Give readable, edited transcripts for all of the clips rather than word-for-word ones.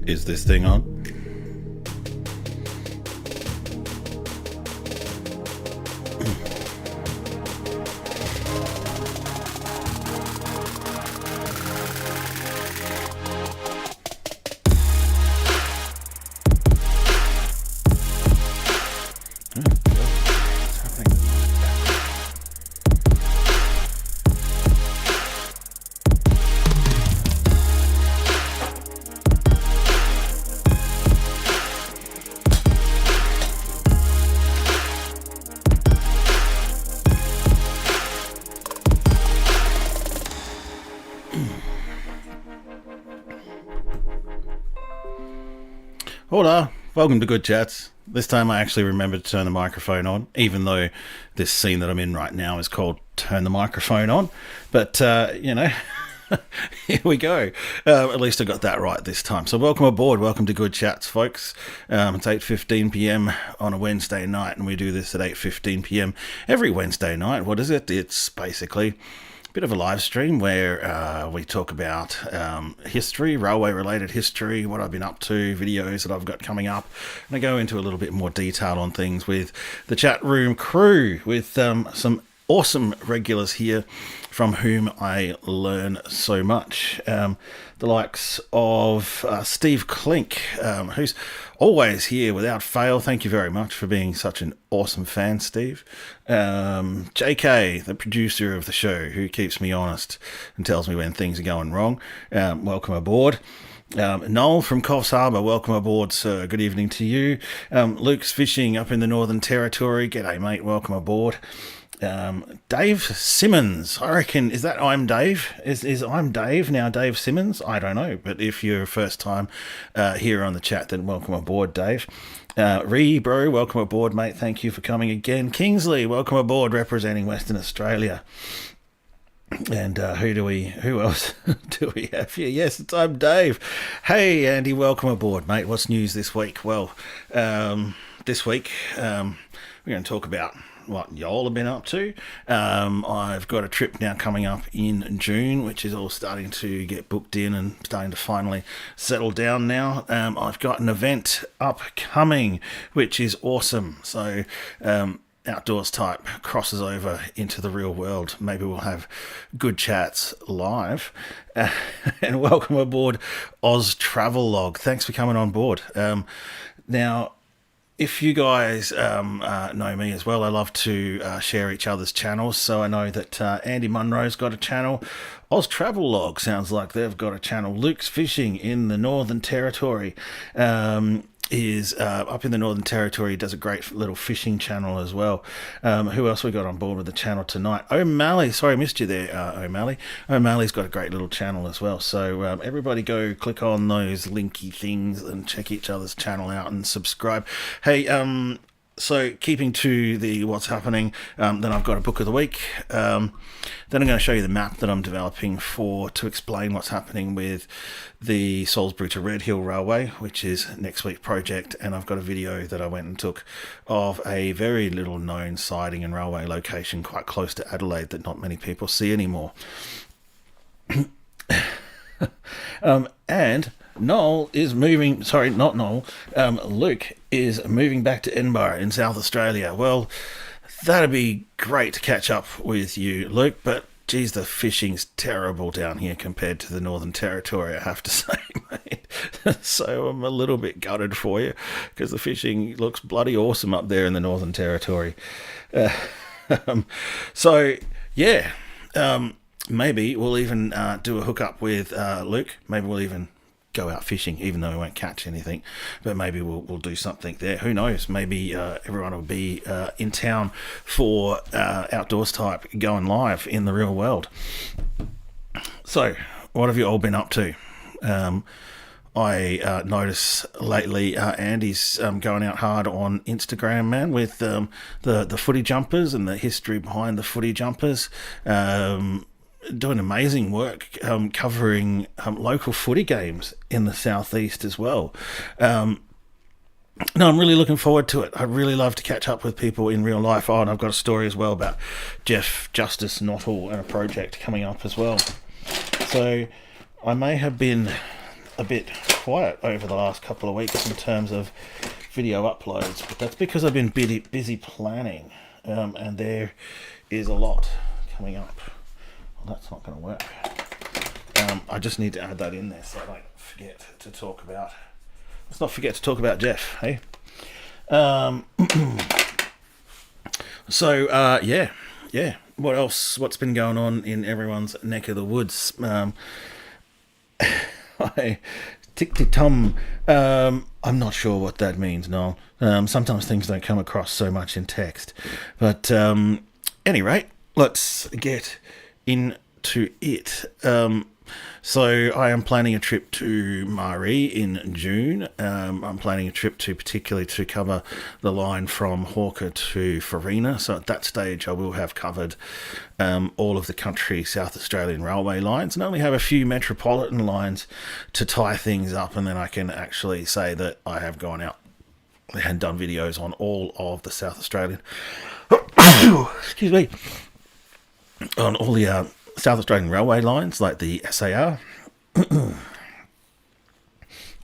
Is this thing on? Hola, welcome to Good Chats. This time I actually remembered to turn the microphone on, even though this scene that I'm in right now is called Turn the Microphone On. But, here we go. At least I got that right this time. So welcome aboard. Welcome to Good Chats, folks. It's 8:15 p.m. on a Wednesday night, and we do this at 8:15 p.m. every Wednesday night. What is it? It's basically bit of a live stream where we talk about history, railway-related history, what I've been up to, videos that I've got coming up, and I go into a little bit more detail on things with the chat room crew, with some awesome regulars here from whom I learn so much. The likes of Steve Klink, who's always here without fail. Thank you very much for being such an awesome fan, Steve. JK, the producer of the show, who keeps me honest and tells me when things are going wrong. Welcome aboard. Noel from Coffs Harbour, welcome aboard, sir. Good evening to you. Luke's Fishing up in the Northern Territory. G'day, mate. Welcome aboard. Dave Simmons, I reckon, is that I'm Dave? Is I'm Dave now Dave Simmons? I don't know, but if you're first time here on the chat, then welcome aboard, Dave. Bro, welcome aboard, mate. Thank you for coming again. Kingsley, welcome aboard, representing Western Australia. And who else do we have here? Yes, it's I'm Dave. Hey, Andy, welcome aboard, mate. What's news this week? Well, this week we're going to talk about what y'all have been up to. I've got a trip now coming up in June, which is all starting to get booked in and starting to finally settle down now. I've got an event upcoming, which is awesome. So outdoors type crosses over into the real world. Maybe we'll have Good Chats live. And welcome aboard Oz Travelog. Thanks for coming on board. Now, if you guys know me as well, I love to share each other's channels. So I know that Andy Munro's got a channel. Oz Travelog sounds like they've got a channel. Luke's Fishing in the Northern Territory is up in the Northern Territory. He does a great little fishing channel as well. Who else we got on board with the channel tonight? O'Malley. Sorry, I missed you there, O'Malley. O'Malley's got a great little channel as well. So everybody go click on those linky things and check each other's channel out and subscribe. Hey, so keeping to the what's happening, then I've got a book of the week. Then I'm going to show you the map that I'm developing to explain what's happening with the Salisbury to Red Hill Railway, which is next week's project. And I've got a video that I went and took of a very little known siding and railway location quite close to Adelaide that not many people see anymore. And Noel is moving, sorry, not Noel, Luke is moving back to Edinburgh in South Australia. Well, that'd be great to catch up with you, Luke, but geez, the fishing's terrible down here compared to the Northern Territory, I have to say, mate. So I'm a little bit gutted for you because the fishing looks bloody awesome up there in the Northern Territory. Maybe we'll even do a hookup with Luke. Maybe we'll even go out fishing, even though we won't catch anything. But maybe we'll do something there. Who knows? Maybe everyone will be in town for outdoors type going live in the real world. So, what have you all been up to? I notice lately Andy's going out hard on Instagram, man, with the footy jumpers and the history behind the footy jumpers. Doing amazing work covering local footy games in the southeast as well. No, I'm really looking forward to it. I really love to catch up with people in real life. Oh, and I've got a story as well about Jeff Justice Nottle and a project coming up as well. So I may have been a bit quiet over the last couple of weeks in terms of video uploads, but that's because I've been busy planning, and there is a lot coming up. Well, that's not going to work. I just need to add that in there so I don't forget to talk about. Let's not forget to talk about Jeff, hey? Yeah. What else? What's been going on in everyone's neck of the woods? Tick-tick-tum. I'm not sure what that means, Noel. Sometimes things don't come across so much in text. But any rate, let's get into it. So I am planning a trip to Mari in June. I'm planning a trip particularly to cover the line from Hawker to Farina. So at that stage I will have covered all of the country South Australian railway lines and only have a few metropolitan lines to tie things up, and then I can actually say that I have gone out and done videos on all of the South Australian excuse me, on all the South Australian railway lines like the SAR. Click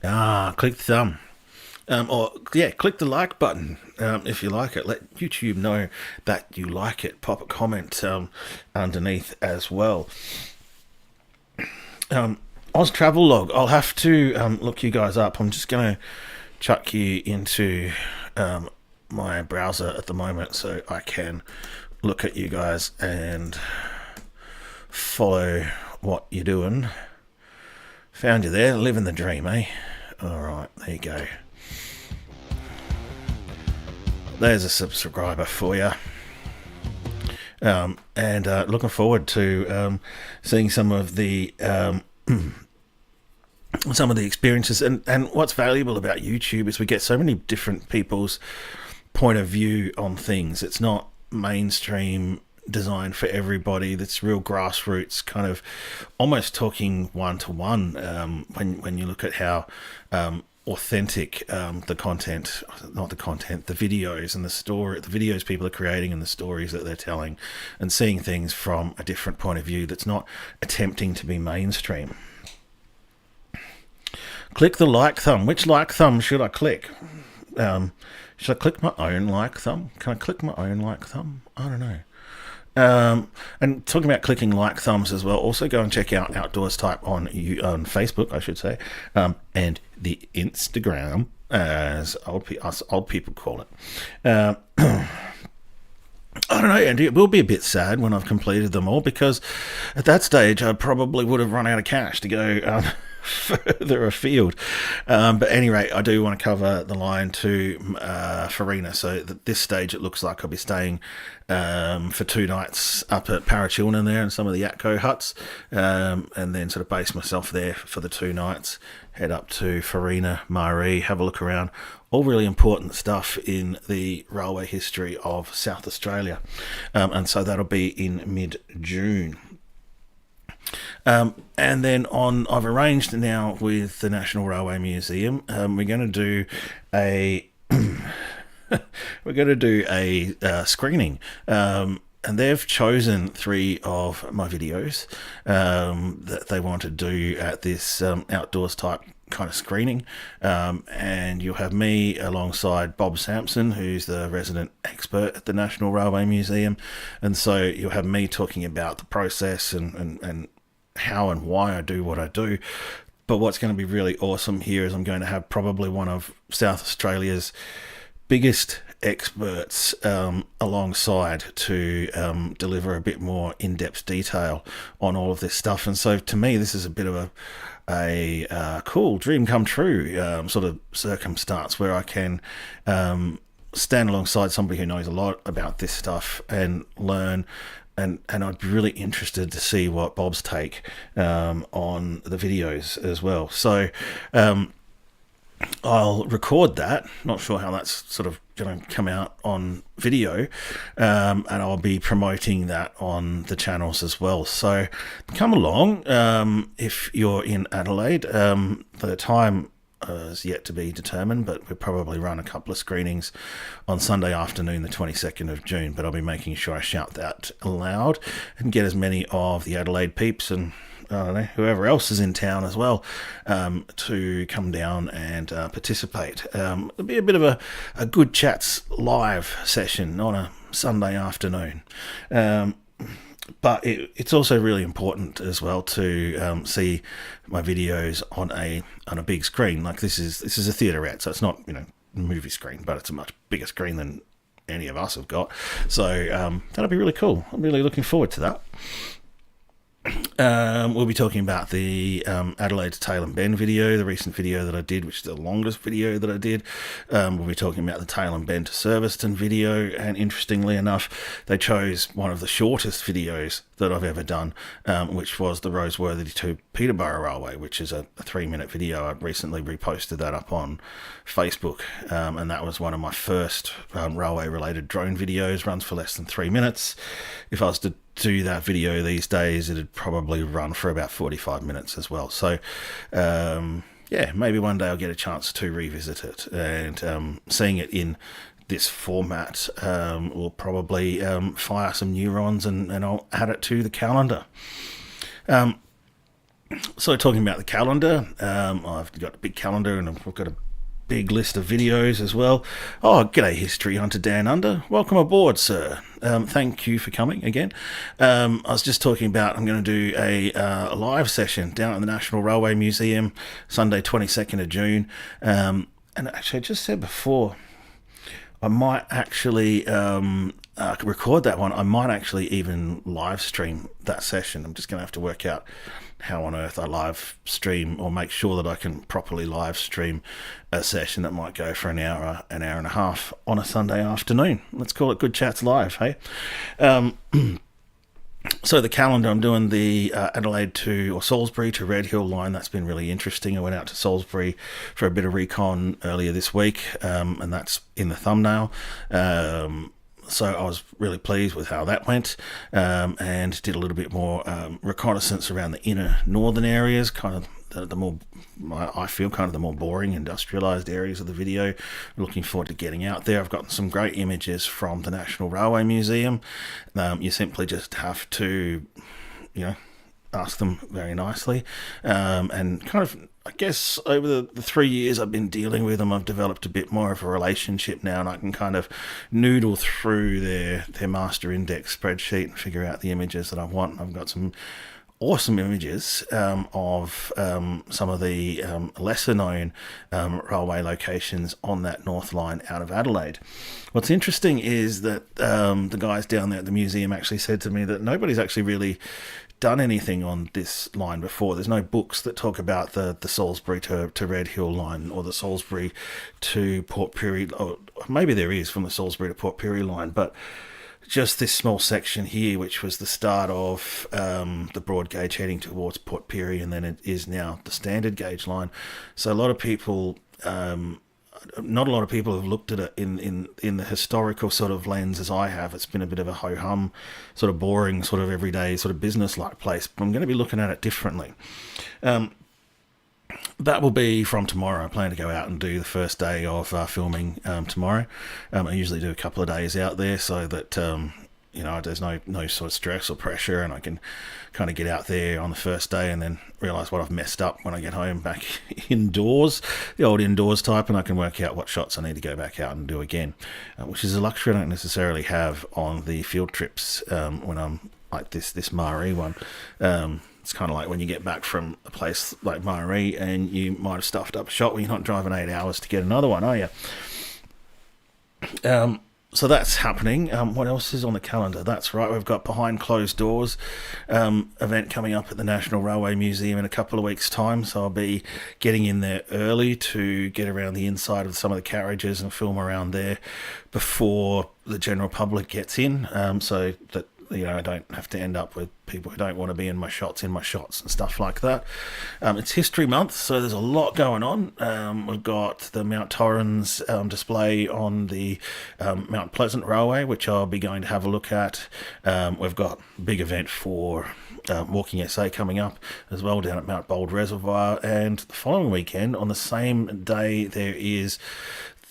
the thumb. Click the like button if you like it. Let YouTube know that you like it. Pop a comment underneath as well. Oz Travel Log. I'll have to look you guys up. I'm just going to chuck you into my browser at the moment so I can look at you guys and follow what you're doing. Found you there, living the dream, eh? Alright, there you go. There's a subscriber for you. And looking forward to seeing some of the experiences. And what's valuable about YouTube is we get so many different people's point of view on things. It's not mainstream design for everybody. That's real grassroots, kind of almost talking one-to-one when you look at how authentic the videos and the videos people are creating and the stories that they're telling, and seeing things from a different point of view that's not attempting to be mainstream. Click the like thumb. Which like thumb should I click? Should I click my own like thumb? Can I click my own like thumb? I don't know. And talking about clicking like thumbs as well, also go and check out Outdoors Type on Facebook, I should say, and the Instagram, as us old people call it. I don't know, Andy, it will be a bit sad when I've completed them all, because at that stage I probably would have run out of cash to go further afield. But at any rate, I do want to cover the line to Farina. So at this stage, it looks like I'll be staying for 2 nights up at Patrikios there and some of the Atco huts, and then sort of base myself there for the 2 nights, head up to Farina, Mari, have a look around. All really important stuff in the railway history of South Australia. And so that'll be in mid-June. And then I've arranged now with the National Railway Museum. We're going to do a screening. And they've chosen 3 of my videos that they want to do at this outdoors type kind of screening, and you'll have me alongside Bob Sampson, who's the resident expert at the National Railway Museum, and so you'll have me talking about the process and how and why I do what I do. But what's going to be really awesome here is I'm going to have probably one of South Australia's biggest experts alongside to deliver a bit more in-depth detail on all of this stuff. And so to me, this is a bit of a cool dream come true sort of circumstance where I can stand alongside somebody who knows a lot about this stuff and learn. And I'd be really interested to see what Bob's take on the videos as well. So I'll record that. Not sure how that's sort of going to come out on video, and I'll be promoting that on the channels as well. So come along if you're in Adelaide. The time is yet to be determined, but we'll probably run a couple of screenings on Sunday afternoon, the 22nd of June. But I'll be making sure I shout that loud and get as many of the Adelaide peeps and I don't know, whoever else is in town as well, to come down and participate. It'll be a bit of a Good Chats live session on a Sunday afternoon. But it's also really important as well to see my videos on a big screen. Like this is a theaterette, so it's not movie screen, but it's a much bigger screen than any of us have got. So that'll be really cool. I'm really looking forward to that. We'll be talking about the Adelaide to Tail and Bend video, the recent video that I did, which is the longest video that I did. We'll be talking about the Tail and Bend to Surbiton video, and interestingly enough, they chose one of the shortest videos that I've ever done, which was the Roseworthy to Peterborough Railway, which is a 3-minute video. I recently reposted that up on Facebook, and that was one of my first railway-related drone videos. Runs for less than 3 minutes. If I was to do that video these days, it'd probably run for about 45 minutes as well. So maybe one day I'll get a chance to revisit it, and seeing it in this format will probably fire some neurons, and I'll add it to the calendar. So talking about the calendar, I've got a big calendar, and I've got a big list of videos as well. Oh, g'day History Hunter Dan Under. Welcome aboard, sir. Thank you for coming again. I was just talking about I'm going to do a live session down at the National Railway Museum, Sunday 22nd of June. And actually, I just said before, I might actually record that one. I might actually even live stream that session. I'm just going to have to work out how on earth I live stream, or make sure that I can properly live stream a session that might go for an hour and a half on a Sunday afternoon. Let's call it Good Chats Live, hey? So the calendar, I'm doing the Adelaide to, or Salisbury to Red Hill line. That's been really interesting. I went out to Salisbury for a bit of recon earlier this week, and that's in the thumbnail. So I was really pleased with how that went, and did a little bit more reconnaissance around the inner northern areas, kind of the more, I feel, kind of the more boring industrialised areas of the video. Looking forward to getting out there. I've gotten some great images from the National Railway Museum. You simply just have to, ask them very nicely, and kind of, I guess, over the 3 years I've been dealing with them, I've developed a bit more of a relationship now, and I can kind of noodle through their master index spreadsheet and figure out the images that I want. I've got some awesome images of some of the lesser known railway locations on that North Line out of Adelaide. What's interesting is that the guys down there at the museum actually said to me that nobody's actually really done anything on this line before. There's no books that talk about the Salisbury to Red Hill line, or the Salisbury to Port Pirie, or maybe there is from the Salisbury to Port Pirie line, but just this small section here, which was the start of the broad gauge heading towards Port Pirie, and then it is now the standard gauge line. So a lot of people, not a lot of people have looked at it in the historical sort of lens as I have. It's been a bit of a ho-hum, sort of boring, sort of everyday, sort of business-like place. But I'm going to be looking at it differently. That will be from tomorrow. I plan to go out and do the first day of filming tomorrow. I usually do a couple of days out there so that there's no sort of stress or pressure, and I can kind of get out there on the first day and then realise what I've messed up when I get home back indoors, the old indoors type, and I can work out what shots I need to go back out and do again, which is a luxury I don't necessarily have on the field trips when I'm like this Maree one. It's kind of like when you get back from a place like Maree and you might have stuffed up a shot when you're not driving 8 hours to get another one, are you? So that's happening. What else is on the calendar? That's right, we've got Behind Closed Doors event coming up at the National Railway Museum in a couple of weeks' time. So I'll be getting in there early to get around the inside of some of the carriages and film around there before the general public gets in, so that I don't have to end up with people who don't want to be in my shots and stuff like that. It's History Month, so there's a lot going on. We've got the Mount Torrens display on the Mount Pleasant Railway, which I'll be going to have a look at. We've got a big event for Walking SA coming up as well down at Mount Bold Reservoir, and the following weekend on the same day there is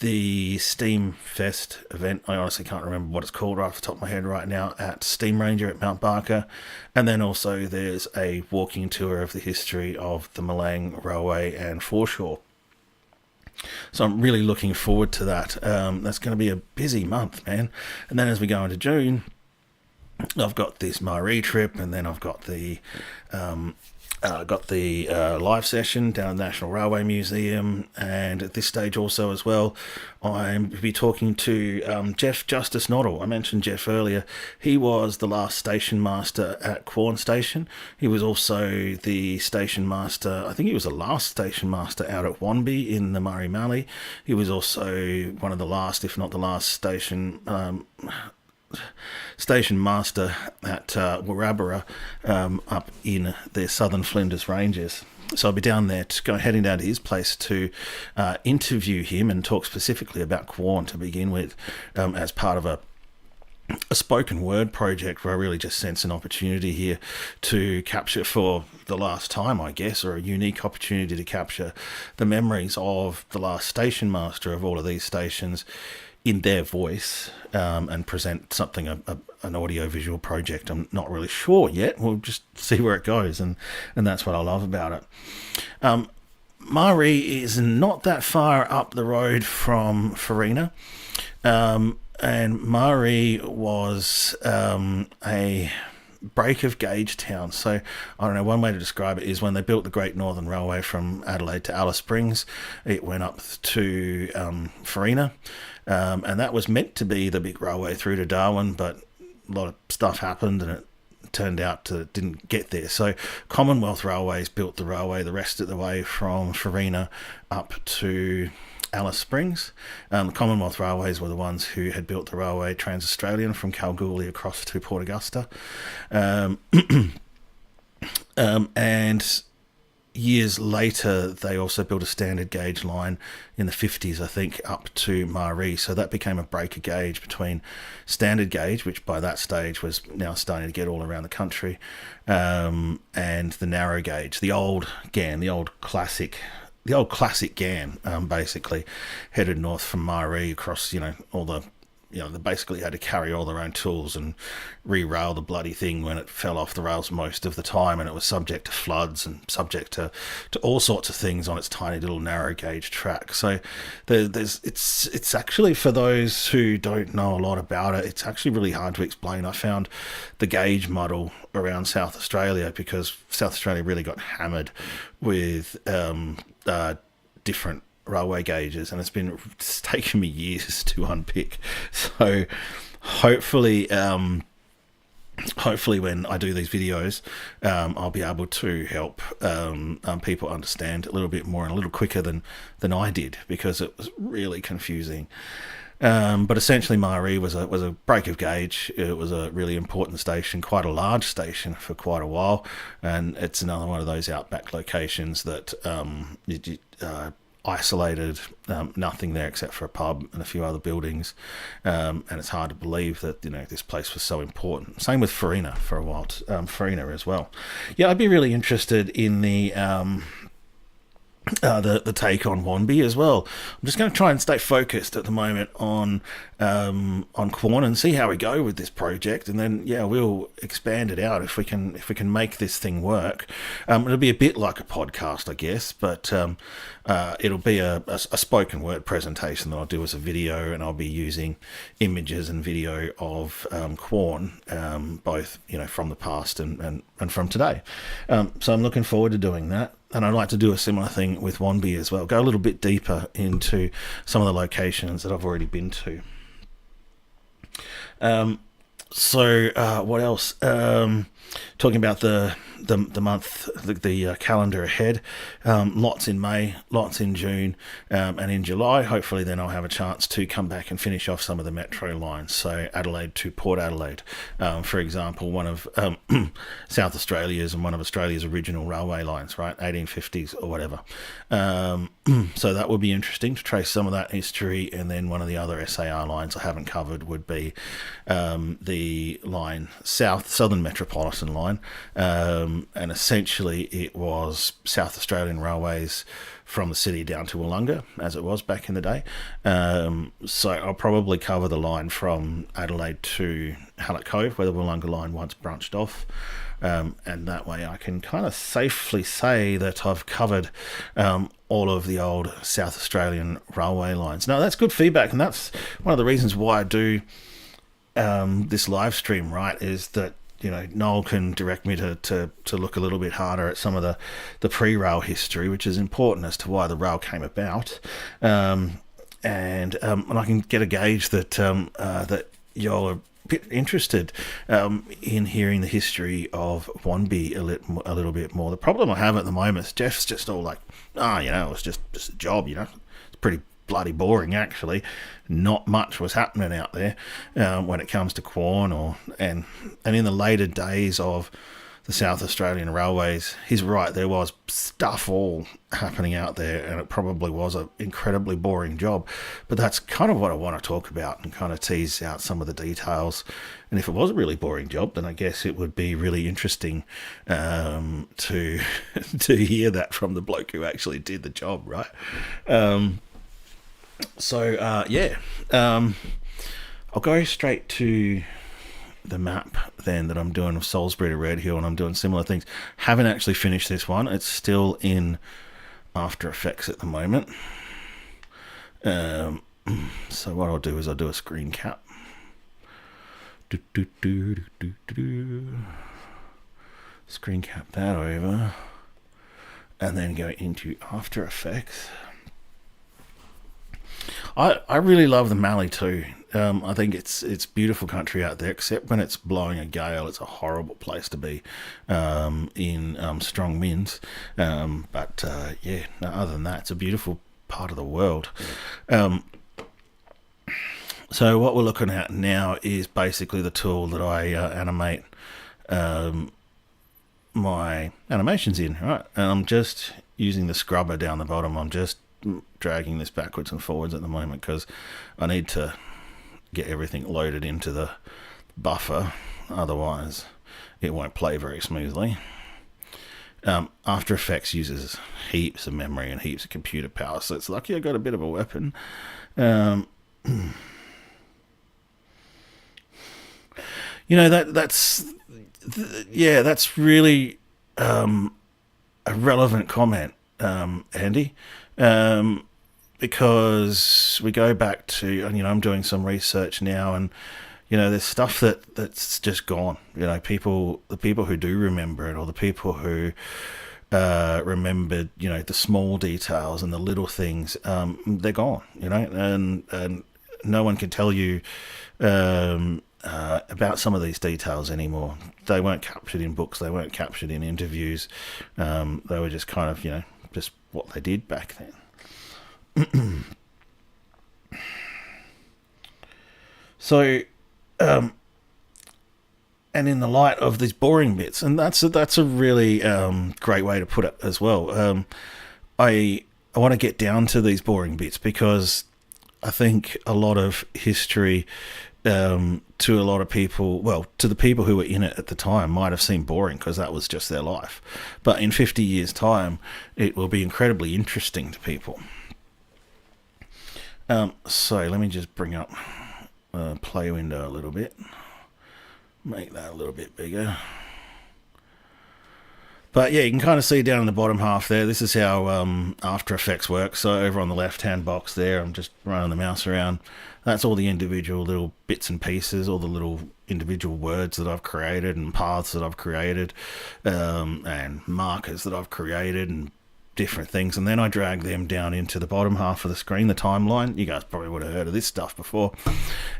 the Steam Fest event. I honestly can't remember what it's called right off the top of my head right now, at Steam Ranger at Mount Barker. And then also there's a walking tour of the history of the Malang Railway and foreshore. So I'm really looking forward to that. That's going to be a busy month, man. And then as we go into June, I've got this Marie trip, and then I've got the live session down at the National Railway Museum, and at this stage also as well, I'm be talking to Jeff Justice Noddle. I mentioned Jeff earlier. He was the last station master at Quorn Station. He was also the station master, I think he was the last station master out at Wanby in the Murray Mallee. He was also one of the last, if not the last, station master at Warrabara up in the southern Flinders Ranges. So I'll be down there heading down to his place to interview him and talk specifically about Quorn to begin with, as part of a spoken word project where I really just sense an opportunity here to capture for the last time, I guess, or a unique opportunity to capture the memories of the last station master of all of these stations in their voice, and present something, an audio-visual project. I'm not really sure yet. We'll just see where it goes, and that's what I love about it. Murray is not that far up the road from Farina, and Murray was a break of gauge town. So I don't know, one way to describe it is when they built the Great Northern Railway from Adelaide to Alice Springs, it went up to Farina, and that was meant to be the big railway through to Darwin, but a lot of stuff happened and it turned out to didn't get there. So Commonwealth Railways built the railway the rest of the way from Farina up to Alice Springs. The Commonwealth Railways were the ones who had built the railway Trans-Australian from Kalgoorlie across to Port Augusta. And years later, they also built a standard gauge line in the 50s, I think, up to Maree. So that became a breaker gauge between standard gauge, which by that stage was now starting to get all around the country, and the narrow gauge, the old GAN, the old classic GAN, basically headed north from Maree across, all the, they basically had to carry all their own tools and re-rail the bloody thing when it fell off the rails most of the time, and it was subject to floods and subject to all sorts of things on its tiny little narrow gauge track. So it's actually, for those who don't know a lot about it, it's actually really hard to explain. I found the gauge model around South Australia because South Australia really got hammered with different railway gauges, and it's taken me years to unpick. So hopefully when I do these videos, I'll be able to help people understand a little bit more and a little quicker than I did, because it was really confusing. But essentially Maree was a break of gauge. It was a really important station, quite a large station for quite a while, and it's another one of those outback locations that isolated, nothing there except for a pub and a few other buildings, and it's hard to believe that this place was so important. Same with Farina for a while, Farina as well. Yeah, I'd be really interested in the take on Wanby as well. I'm just going to try and stay focused at the moment on Quorn and see how we go with this project, and then we'll expand it out if we can make this thing work. It'll be a bit like a podcast, I guess, but it'll be a spoken word presentation that I'll do as a video, and I'll be using images and video of Quorn, both from the past and from today. So I'm looking forward to doing that. And I'd like to do a similar thing with Wanby as well. Go a little bit deeper into some of the locations that I've already been to. What else? Talking about the month, the calendar ahead. Lots in May, lots in June, and in July. Hopefully then I'll have a chance to come back and finish off some of the metro lines. So Adelaide to Port Adelaide, for example, one of South Australia's and one of Australia's original railway lines, right, 1850s or whatever. So that would be interesting to trace some of that history. And then one of the other SAR lines I haven't covered would be the the line Southern Metropolitan Line, and essentially it was South Australian Railways from the city down to Wollonga, as it was back in the day. So I'll probably cover the line from Adelaide to Hallett Cove, where the Wollonga line once branched off. And that way I can kind of safely say that I've covered all of the old South Australian railway lines. Now, that's good feedback, and that's one of the reasons why I do this live stream, right, is that, you know, Noel can direct me to look a little bit harder at some of the pre-rail history, which is important as to why the rail came about. And I can get a gauge that that y'all are bit interested in hearing the history of Wanby a little bit more. The problem I have at the moment is Jeff's just all like, it's just a job, it's pretty bloody boring actually. Not much was happening out there when it comes to Quorn and in the later days of the South Australian Railways. He's right, there was stuff all happening out there, and it probably was an incredibly boring job, but that's kind of what I want to talk about and kind of tease out some of the details. And if it was a really boring job, then I guess it would be really interesting to hear that from the bloke who actually did the job, right? I'll go straight to the map then that I'm doing of Salisbury to Red Hill, and I'm doing similar things. Haven't actually finished this one. It's still in After Effects at the moment. So what I'll do is I'll do a screen cap. Screen cap that over, and then go into After Effects. I really love the Mallee too. I think it's beautiful country out there, except when it's blowing a gale. It's a horrible place to be in strong winds. But other than that, it's a beautiful part of the world. So what we're looking at now is basically the tool that I animate my animations in, right? And I'm just using the scrubber down the bottom. I'm just dragging this backwards and forwards at the moment because I need to get everything loaded into the buffer, otherwise it won't play very smoothly. After Effects uses heaps of memory and heaps of computer power, so it's lucky I got a bit of a weapon. That's really a relevant comment, Andy. Because we go back to, I'm doing some research now, and there's stuff that's just gone. The people who do remember it, or the people who remembered, the small details and the little things, they're gone. And no one can tell you about some of these details anymore. They weren't captured in books. They weren't captured in interviews. They were just kind of, just what they did back then. So, and in the light of these boring bits, and that's a really great way to put it as well. I want to get down to these boring bits because I think a lot of history, to a lot of people, well, to the people who were in it at the time, might have seemed boring because that was just their life. But in 50 years' time, it will be incredibly interesting to people. So let me just bring up play window a little bit, make that a little bit bigger. But yeah, you can kind of see down in the bottom half there, this is how After Effects works. So over on the left hand box there, I'm just running the mouse around. That's all the individual little bits and pieces, all the little individual words that I've created and paths that I've created, and markers that I've created and different things. And then I drag them down into the bottom half of the screen, the timeline. You guys probably would have heard of this stuff before.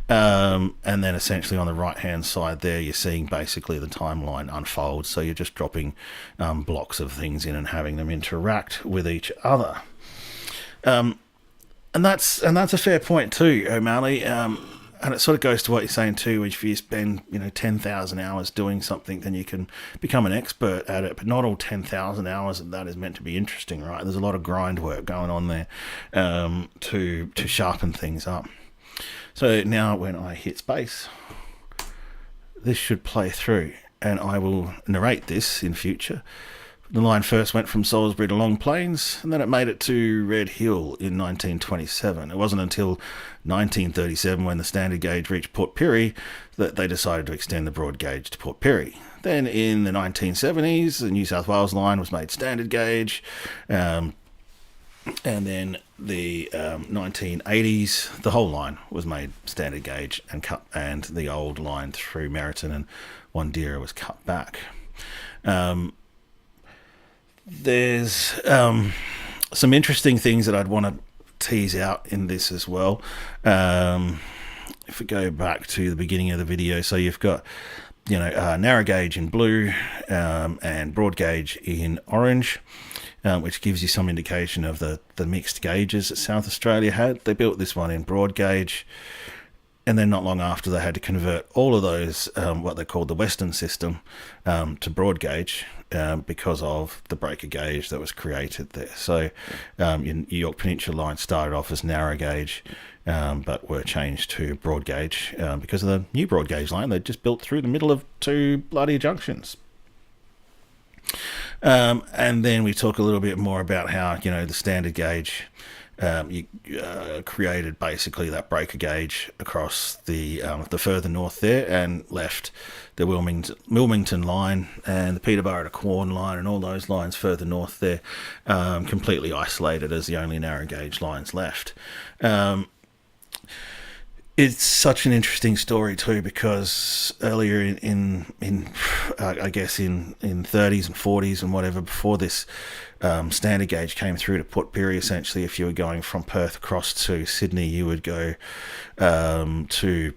And then essentially on the right hand side there, you're seeing basically the timeline unfold. So you're just dropping blocks of things in and having them interact with each other. And that's a fair point too, O'Malley. And it sort of goes to what you're saying too. If you spend 10,000 hours doing something, then you can become an expert at it. But not all 10,000 hours of that is meant to be interesting, right? There's a lot of grind work going on there to sharpen things up. So now when I hit space, this should play through, and I will narrate this in future. The line first went from Salisbury to Long Plains, and then it made it to Red Hill in 1927. It wasn't until 1937, when the standard gauge reached Port Pirie, that they decided to extend the broad gauge to Port Pirie. Then in the 1970s, the New South Wales line was made standard gauge, and then the 1980s, the whole line was made standard gauge and cut, and the old line through Meriton and Wandera was cut back. There's some interesting things that I'd want to tease out in this as well. If we go back to the beginning of the video, so you've got narrow gauge in blue and broad gauge in orange, which gives you some indication of the mixed gauges that South Australia had. They built this one in broad gauge, and then not long after, they had to convert all of those, what they called the Western system, to broad gauge because of the breaker gauge that was created there. So your York Peninsula line started off as narrow gauge, but were changed to broad gauge because of the new broad gauge line they just built through the middle of two bloody junctions. And then we talk a little bit more about how, the standard gauge, you created basically that breaker gauge across the further north there, and left the Wilmington line and the Peterborough to Quorn line and all those lines further north there completely isolated as the only narrow gauge lines left. It's such an interesting story too, because earlier in I guess in 30s and 40s and whatever, before this standard gauge came through to Port Pirie, essentially, if you were going from Perth across to Sydney, you would go to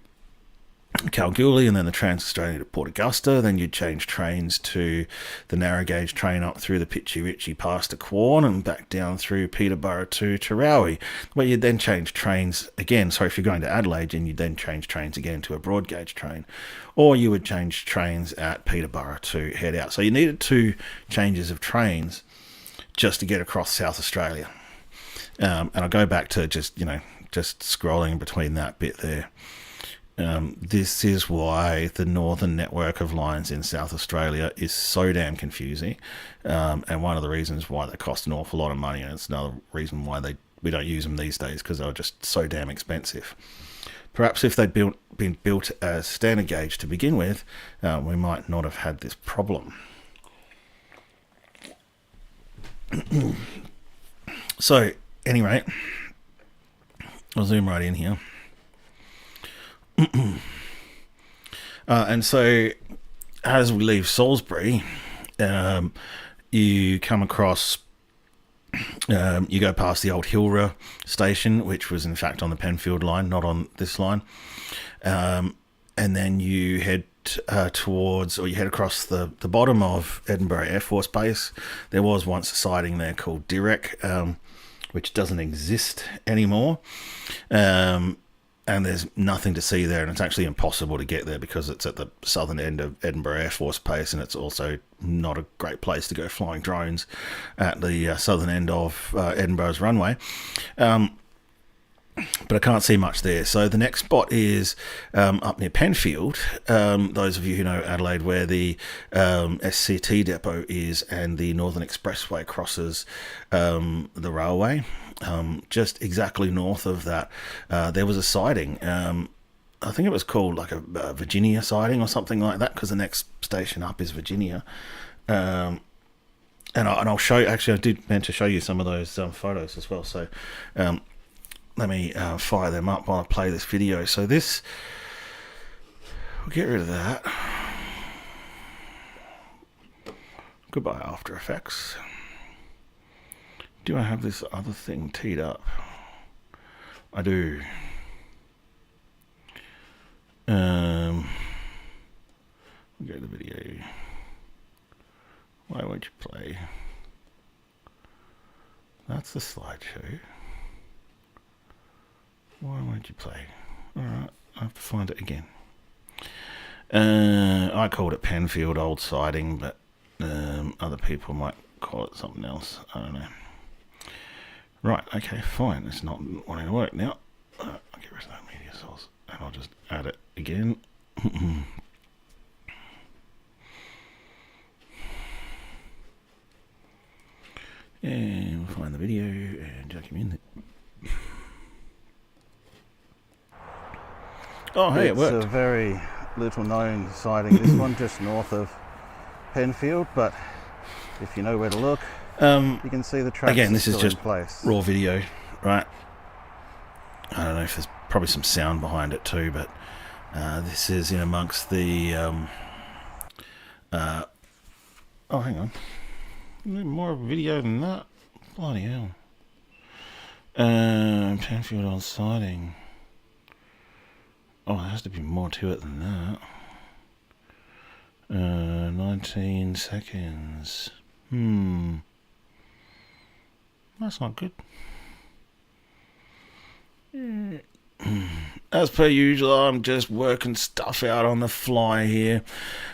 Kalgoorlie and then the Trans-Australian to Port Augusta. Then you'd change trains to the narrow gauge train up through the Pitchy Ritchie past to Quorn and back down through Peterborough to Tarawi, where you'd then change trains again. So if you're going to Adelaide, and you'd then change trains again to a broad gauge train, or you would change trains at Peterborough to head out. So you needed 2 changes of trains just to get across South Australia. And I'll go back to just scrolling between that bit there. This is why the northern network of lines in South Australia is so damn confusing, and one of the reasons why they cost an awful lot of money, and it's another reason why we don't use them these days, because they were just so damn expensive. Perhaps if they'd been built as standard gauge to begin with, we might not have had this problem. So, anyway, I'll zoom right in here. And so, as we leave Salisbury, you come across, you go past the old Hilra station, which was in fact on the Penfield line, not on this line. And then you head towards, or you head across the bottom of Edinburgh Air Force Base. There was once a siding there called Dirac, which doesn't exist anymore. And there's nothing to see there, and it's actually impossible to get there because it's at the southern end of Edinburgh Air Force Base, and it's also not a great place to go flying drones at the southern end of Edinburgh's runway. But I can't see much there. So the next spot is up near Penfield. Those of you who know Adelaide, where the SCT depot is and the Northern Expressway crosses the railway. Just exactly north of that, there was a siding. I think it was called like a Virginia siding or something like that, because the next station up is Virginia. And I'll show you. Actually, I did meant to show you some of those photos as well. So let me fire them up while I play this video. So this, we'll get rid of that. Goodbye, After Effects. Do I have this other thing teed up? I do. We'll go to the video. Why won't you play? That's the slideshow. Why won't you play? Alright, I have to find it again. I called it Penfield Old Siding, but other people might call it something else. I don't know. Right, okay, fine. It's not wanting to work now. I'll get rid of that media source, and I'll just add it again. And we'll find the video and jack him in there. Oh, hey, it worked. It's a very little known sighting, this one just north of Penfield, but if you know where to look, you can see the tracks. Again, this is just in place. Raw video, right? I don't know if there's probably some sound behind it too, but this is in amongst the oh, hang on, more of a video than that. Bloody hell. Penfield on sighting. Oh, there has to be more to it than that. 19 seconds. That's not good. As per usual, I'm just working stuff out on the fly here.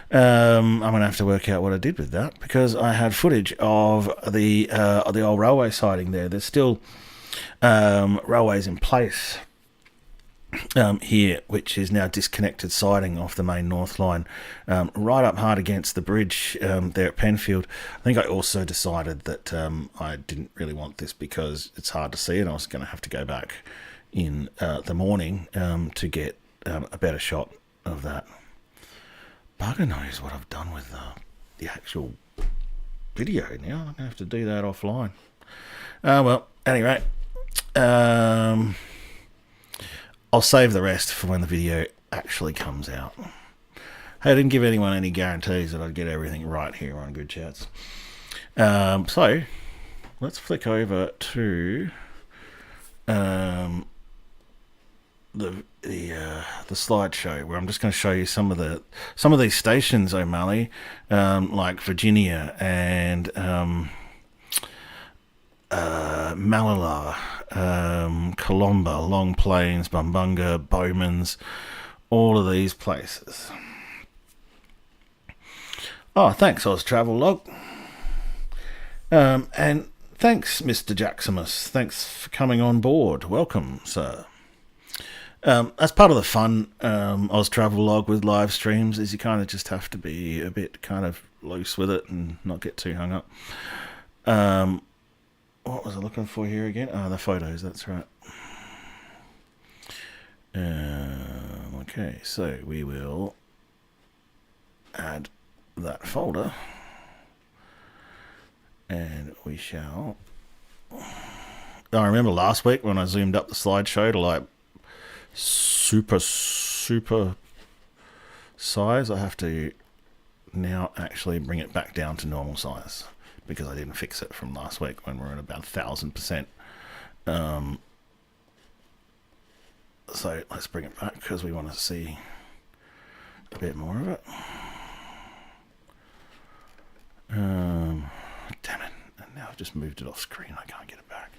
I'm going to have to work out what I did with that, because I had footage of the old railway siding there. There's still railways in place here, which is now disconnected siding off the main North Line, right up hard against the bridge there at Penfield. I think I also decided that I didn't really want this because it's hard to see, and I was going to have to go back in the morning to get a better shot of that. Bugger knows what I've done with the actual video now. I'm going to have to do that offline. Well, anyway, I'll save the rest for when the video actually comes out. Hey, I didn't give anyone any guarantees that I'd get everything right here on Good Chats. So, let's flick over to the slideshow, where I'm just going to show you some of these stations, O'Malley, like Virginia and Malala, Colomba, Long Plains, Bumbunga, Bowmans, all of these places. Oh, thanks, Oz Travel and thanks, Mr. Jaximus. Thanks for coming on board. Welcome, sir. That's part of the fun, Oz Travel with live streams, is you kind of just have to be a bit kind of loose with it and not get too hung up. What was I looking for here again? Oh, the photos, that's right. Okay, so we will add that folder, and we shall... I remember last week when I zoomed up the slideshow to like super size. I have to now actually bring it back down to normal size, because I didn't fix it from last week when we were at about 1000%. So let's bring it back, because we want to see a bit more of it. Damn it. And now I've just moved it off screen. I can't get it back.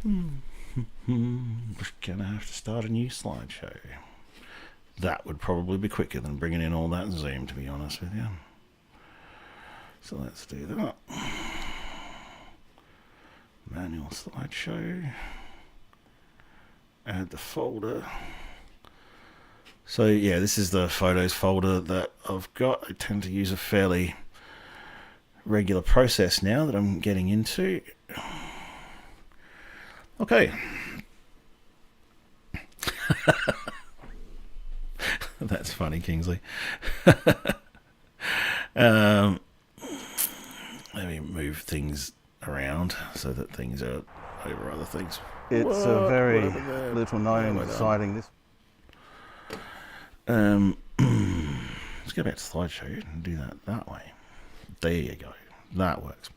We're going to have to start a new slideshow. That would probably be quicker than bringing in all that Zoom, to be honest with you. So let's do that. Manual slideshow. Add the folder. So yeah, this is the photos folder that I've got. I tend to use a fairly regular process now that I'm getting into. Okay. That's funny, Kingsley. Let me move things around so that things are over other things. It's a very little known sighting, this. Let's go back to slideshow and do that way. There you go. That works.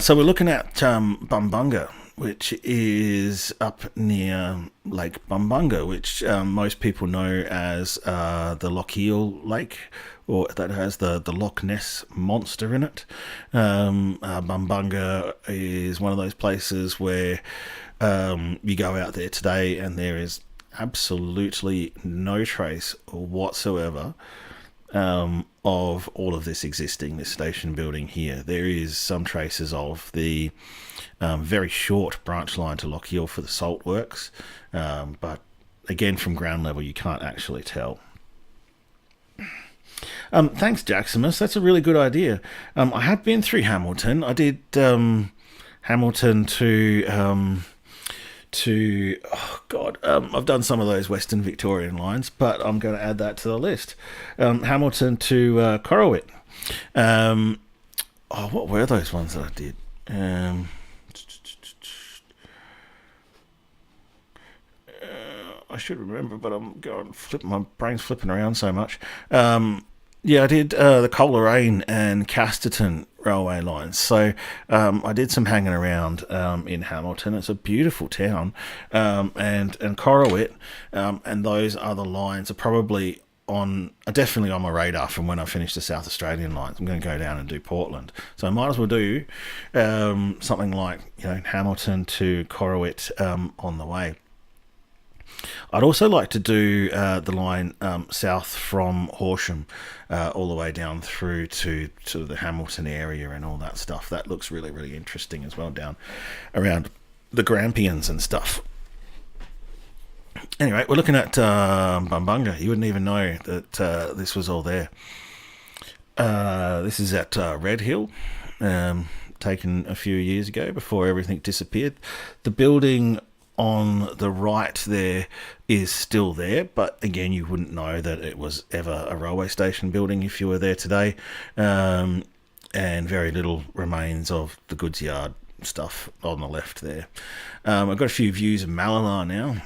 So we're looking at Bumbunga, which is up near Lake Bumbunga, which most people know as the Lochiel Lake, or that has the Loch Ness monster in it. Bumbunga is one of those places where you go out there today and there is absolutely no trace whatsoever of all of this existing, this station building here. There is some traces of the very short branch line to Lochiel for the salt works, but again, from ground level you can't actually tell. Thanks, Jaximus. That's a really good idea. I have been through Hamilton. I did Hamilton to I've done some of those Western Victorian lines, but I'm going to add that to the list. Hamilton to Corowit. What were those ones that I did? I should remember, but my brain's flipping around so much. I did the Coleraine and Casterton railway lines. So I did some hanging around in Hamilton. It's a beautiful town. And Corowit and those other lines are probably definitely on my radar from when I finish the South Australian lines. I'm going to go down and do Portland. So I might as well do something like Hamilton to Corowit on the way. I'd also like to do the line south from Horsham all the way down through to the Hamilton area and all that stuff. That looks really, really interesting as well, down around the Grampians and stuff. Anyway, we're looking at Bumbunga. You wouldn't even know that this was all there. This is at Red Hill, taken a few years ago before everything disappeared. The building on the right there is still there, but again, you wouldn't know that it was ever a railway station building if you were there today. And very little remains of the goods yard stuff on the left there. I've got a few views of Malalar now.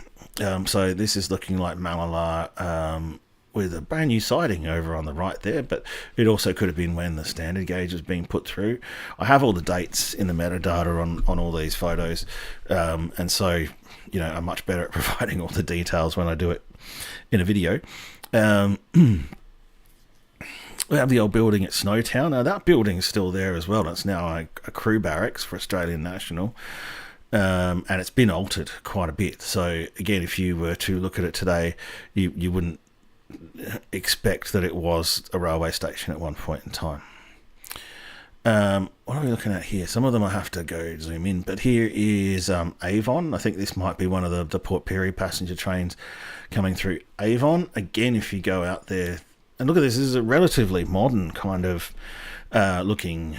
So this is looking like Malalar with a brand new siding over on the right there, but it also could have been when the standard gauge was being put through. I have all the dates in the metadata on all these photos, and so I'm much better at providing all the details when I do it in a video. We have the old building at Snowtown. Now that building's still there as well. It's now a crew barracks for Australian National. And it's been altered quite a bit. So again, if you were to look at it today, you wouldn't expect that it was a railway station at one point in time. What are we looking at here? Some of them I have to go zoom in, but here is Avon. I think this might be one of the Port Pirie passenger trains coming through Avon. Again, if you go out there and look at this, this is a relatively modern kind of looking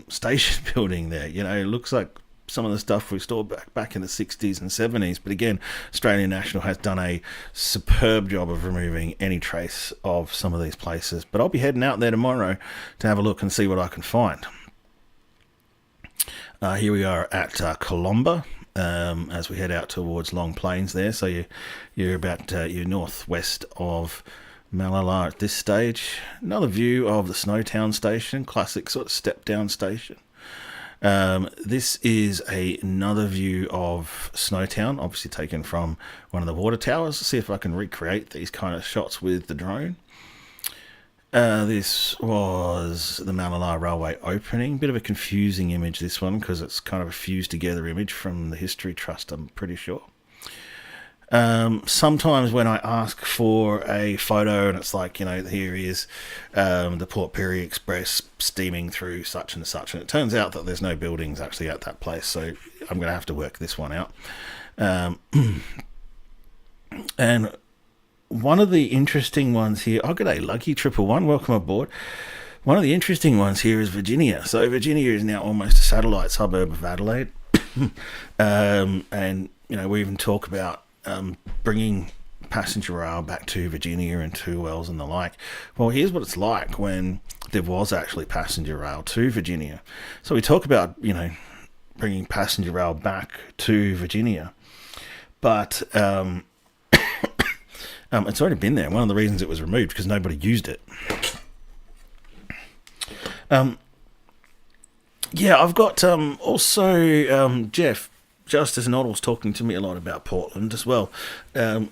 station building there. It looks like some of the stuff we saw back in the 60s and 70s, but again, Australian National has done a superb job of removing any trace of some of these places. But I'll be heading out there tomorrow to have a look and see what I can find. Here we are at Colomba as we head out towards Long Plains there. So you're about you're northwest of Malalar at this stage. Another view of the Snowtown station, classic sort of step down station. This is another view of Snowtown, obviously taken from one of the water towers. See if I can recreate these kind of shots with the drone. This was the Malalar Railway opening. Bit of a confusing image, this one, because it's kind of a fused together image from the History Trust, I'm pretty sure. Sometimes when I ask for a photo and it's like, here is the Port Pirie Express steaming through such and such, and it turns out that there's no buildings actually at that place, so I'm going to have to work this one out. And one of the interesting ones here, oh, g'day, Lucky 111, welcome aboard. One of the interesting ones here is Virginia. So Virginia is now almost a satellite suburb of Adelaide. And, we even talk about bringing passenger rail back to Virginia and Two Wells and the like. Well, here's what it's like when there was actually passenger rail to Virginia. So we talk about, bringing passenger rail back to Virginia, but it's already been there. One of the reasons it was removed because nobody used it. I've got also Jeff Justice Noddle's talking to me a lot about Portland as well. And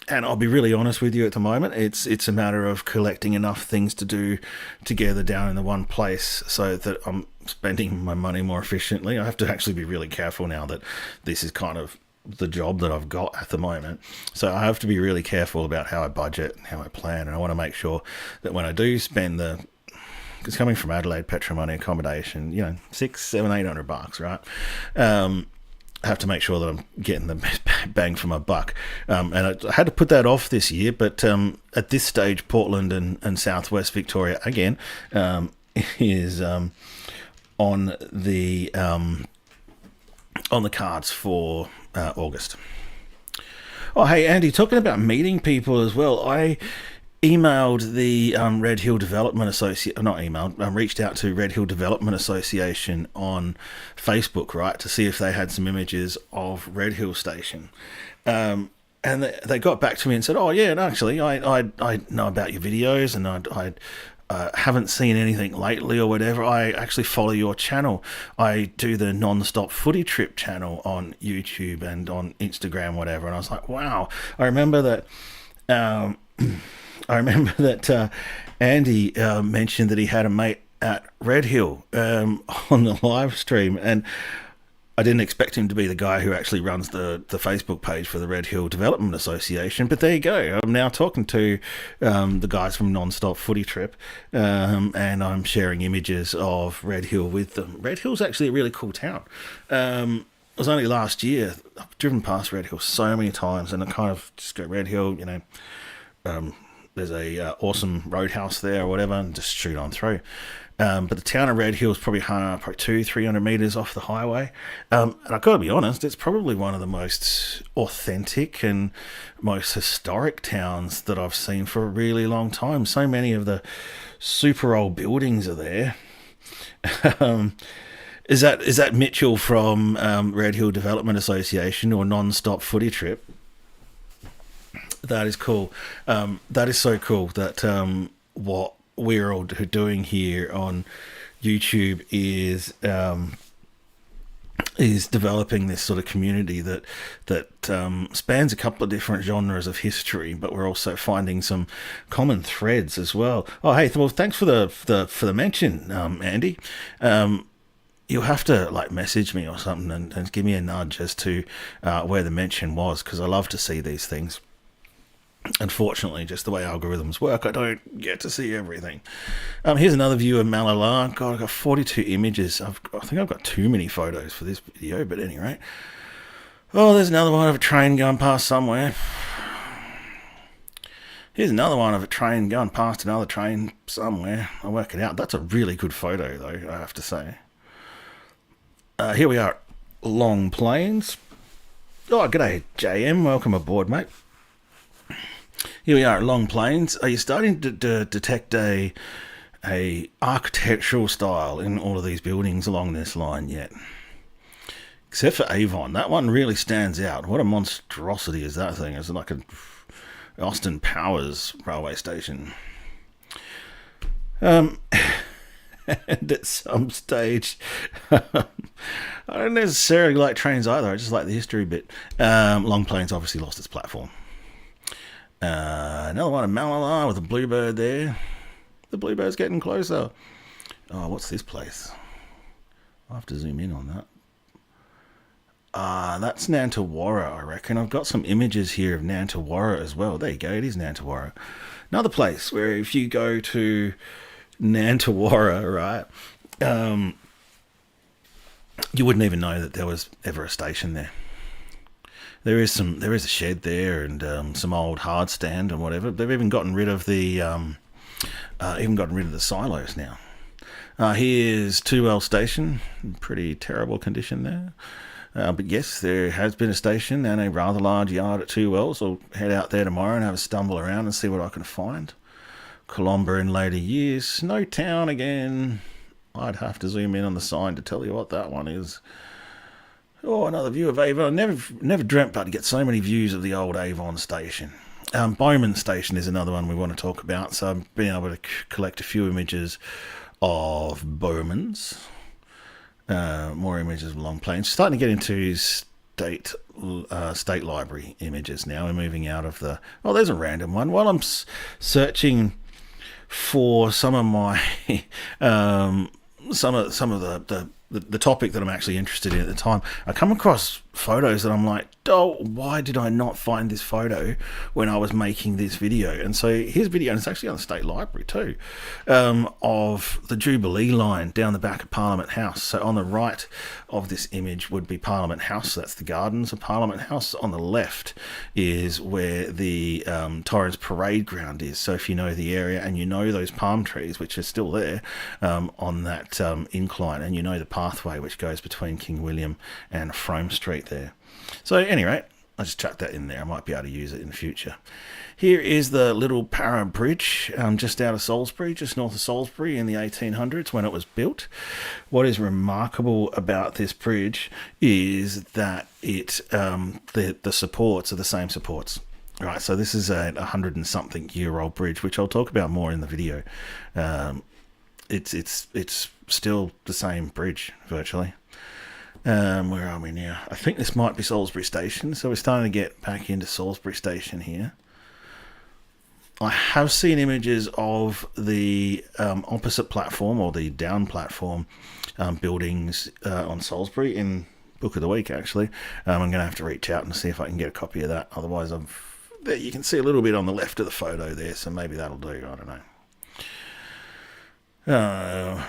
I'll be really honest with you at the moment. It's a matter of collecting enough things to do together down in the one place so that I'm spending my money more efficiently. I have to actually be really careful now that this is kind of the job that I've got at the moment. So I have to be really careful about how I budget and how I plan. And I want to make sure that when I do spend it's coming from Adelaide, petrol money, accommodation, $600, $700, $800, right? I have to make sure that I'm getting the bang for my buck. And I had to put that off this year, but at this stage, Portland and Southwest Victoria again is on the cards for August. Oh, hey, Andy, talking about meeting people as well, I emailed the Red Hill Development Association, not emailed, reached out to Red Hill Development Association on Facebook, right, to see if they had some images of Red Hill Station. And they got back to me and said, oh, yeah, and actually, I know about your videos, and I haven't seen anything lately or whatever. I actually follow your channel. I do the Non-Stop Footy Trip channel on YouTube and on Instagram, whatever. And I was like, wow. I remember that Andy mentioned that he had a mate at Red Hill on the live stream, and I didn't expect him to be the guy who actually runs the Facebook page for the Red Hill Development Association, but there you go. I'm now talking to the guys from Non-Stop Footy Trip, and I'm sharing images of Red Hill with them. Red Hill's actually a really cool town. It was only last year. I've driven past Red Hill so many times, and I kind of just go, Red Hill, you know, there's a awesome roadhouse there or whatever, and just shoot on through. But the town of Red Hill is probably 200-300 metres off the highway. And I've got to be honest, it's probably one of the most authentic and most historic towns that I've seen for a really long time. So many of the super old buildings are there. Is that Mitchell from Red Hill Development Association or Non-Stop Footy Trip? That is cool. That is so cool that what we're all doing here on YouTube is developing this sort of community that spans a couple of different genres of history, but we're also finding some common threads as well. Oh, hey, well, thanks for the mention, Andy. You'll have to like message me or something and give me a nudge as to where the mention was, because I love to see these things. Unfortunately, just the way algorithms work, I don't get to see everything. Here's another view of Malala. God, I've got 42 images. I think I've got too many photos for this video, but at any rate. Oh, there's another one of a train going past somewhere. Here's another one of a train going past another train somewhere. I'll work it out. That's a really good photo, though, I have to say. Here we are at Long Plains. Oh, g'day, JM. Welcome aboard, mate. Here we are at Long Plains. Are you starting to detect a architectural style in all of these buildings along this line yet? Except for Avon. That one really stands out. What a monstrosity is that thing? It's like an Austin Powers railway station. And at some stage, I don't necessarily like trains either. I just like the history bit. Long Plains obviously lost its platform. Another one of Malala with a bluebird there. The bluebird's getting closer. Oh, what's this place? I'll have to zoom in on that. That's Nantawara, I reckon. I've got some images here of Nantawara as well. There you go, it is Nantawara. Another place where if you go to Nantawara, right, you wouldn't even know that there was ever a station there. There is a shed there and some old hard stand and whatever. They've even gotten rid of the silos now. Here's 2L Station, pretty terrible condition there. But yes, there has been a station and a rather large yard at 2L, so I'll head out there tomorrow and have a stumble around and see what I can find. Colombo in later years. Snow Town again. I'd have to zoom in on the sign to tell you what that one is. Oh, another view of Avon. I never dreamt I'd get so many views of the old Avon station. Bowman Station is another one we want to talk about. So I've been able to collect a few images of Bowman's. More images of Long Plains. Starting to get into state library images now. We're moving out of the... Oh, there's a random one. While I'm searching for some of my... some of the topic that I'm actually interested in at the time, I come across photos that I'm like, oh, why did I not find this photo when I was making this video? And so here's a video, and it's actually on the State Library too, of the Jubilee line down the back of Parliament House. So on the right of this image would be Parliament House. So that's the gardens of Parliament House. On the left is where the Torrens Parade Ground is. So if you know the area and you know those palm trees, which are still there on that incline, and you know the pathway which goes between King William and Frome Street there. So anyway, I just chucked that in there. I might be able to use it in the future. Here is the little Para Bridge just out of Salisbury, just north of Salisbury in the 1800s when it was built. What is remarkable about this bridge is that it the supports are the same supports. Right, so this is a 100-and-something-year-old bridge, which I'll talk about more in the video. It's still the same bridge, virtually. Where are we now? I think this might be Salisbury Station, so we're starting to get back into Salisbury Station here. I have seen images of the opposite platform, or the down platform buildings on Salisbury in Book of the Week, actually. I'm going to have to reach out and see if I can get a copy of that. Otherwise, you can see a little bit on the left of the photo there, so maybe that'll do. I don't know.